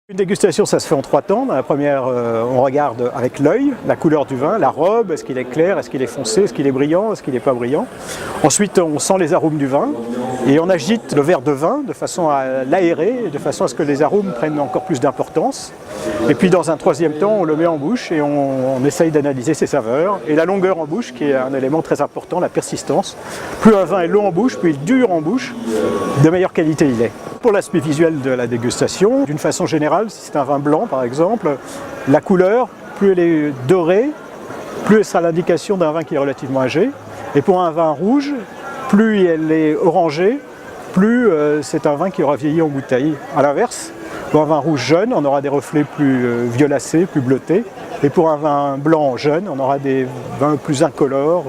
Une dégustation, ça se fait en 3 temps. Dans la première, on regarde avec l'œil la couleur du vin, la robe, est-ce qu'il est clair, est-ce qu'il est foncé, est-ce qu'il est brillant, est-ce qu'il n'est pas brillant. Ensuite, on sent les arômes du vin et on agite le verre de vin de façon à l'aérer, de façon à ce que les arômes prennent encore plus d'importance. Et puis dans un 3e temps, on le met en bouche et on essaye d'analyser ses saveurs. Et la longueur en bouche, qui est un élément très important, la persistance. Plus un vin est long en bouche, plus il dure en bouche, de meilleure qualité il est. Pour l'aspect visuel de la dégustation, d'une façon générale, si c'est un vin blanc par exemple, la couleur, plus elle est dorée, plus elle sera l'indication d'un vin qui est relativement âgé. Et pour un vin rouge, plus elle est orangée, plus c'est un vin qui aura vieilli en bouteille. A l'inverse, pour un vin rouge jeune, on aura des reflets plus violacés, plus bleutés. Et pour un vin blanc jeune, on aura des vins plus incolores,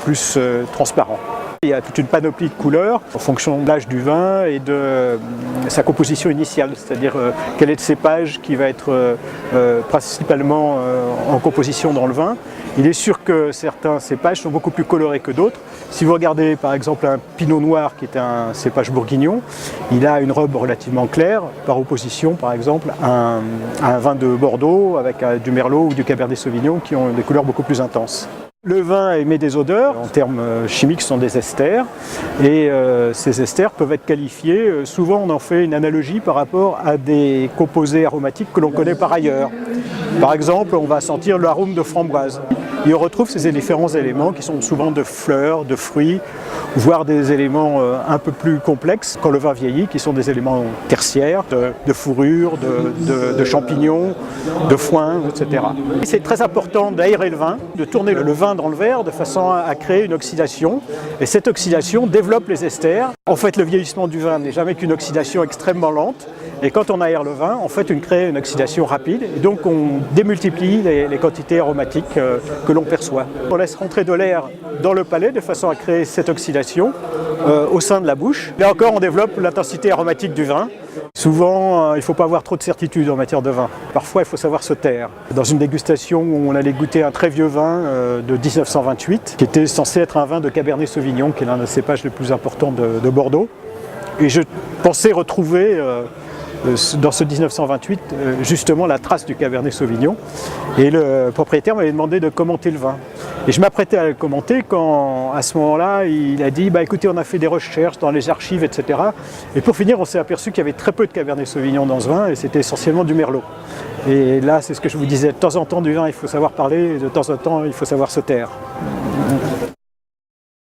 plus transparents. Il y a toute une panoplie de couleurs en fonction de l'âge du vin et de sa composition initiale, c'est-à-dire quel est le cépage qui va être principalement en composition dans le vin. Il est sûr que certains cépages sont beaucoup plus colorés que d'autres. Si vous regardez par exemple un pinot noir qui est un cépage bourguignon, il a une robe relativement claire par opposition par exemple à un vin de Bordeaux avec du merlot ou du cabernet sauvignon qui ont des couleurs beaucoup plus intenses. Le vin émet des odeurs, en termes chimiques ce sont des esters, et ces esters peuvent être qualifiés, souvent on en fait une analogie par rapport à des composés aromatiques que l'on connaît par ailleurs. Par exemple, on va sentir l'arôme de framboise. Et on retrouve ces différents éléments qui sont souvent de fleurs, de fruits, voire des éléments un peu plus complexes quand le vin vieillit, qui sont des éléments tertiaires, de fourrure, de champignons, de foin, etc. C'est très important d'aérer le vin, de tourner le vin dans le verre de façon à créer une oxydation. Et cette oxydation développe les esters. En fait, le vieillissement du vin n'est jamais qu'une oxydation extrêmement lente. Et quand on aère le vin, en fait, on crée une oxydation rapide. Et donc, on démultiplie les quantités aromatiques que l'on perçoit. On laisse rentrer de l'air dans le palais de façon à créer cette oxydation au sein de la bouche. Là encore, on développe l'intensité aromatique du vin. Souvent, il ne faut pas avoir trop de certitude en matière de vin. Parfois, il faut savoir se taire. Dans une dégustation où on allait goûter un très vieux vin de 1928, qui était censé être un vin de cabernet sauvignon, qui est l'un des cépages les plus importants de Bordeaux. Et je pensais retrouver dans ce 1928 justement la trace du cabernet sauvignon, et le propriétaire m'avait demandé de commenter le vin et je m'apprêtais à le commenter quand à ce moment-là il a dit écoutez, on a fait des recherches dans les archives, etc. Et pour finir, on s'est aperçu qu'il y avait très peu de cabernet sauvignon dans ce vin et c'était essentiellement du merlot. Et là, c'est ce que je vous disais, de temps en temps du vin il faut savoir parler, et de temps en temps il faut savoir se taire.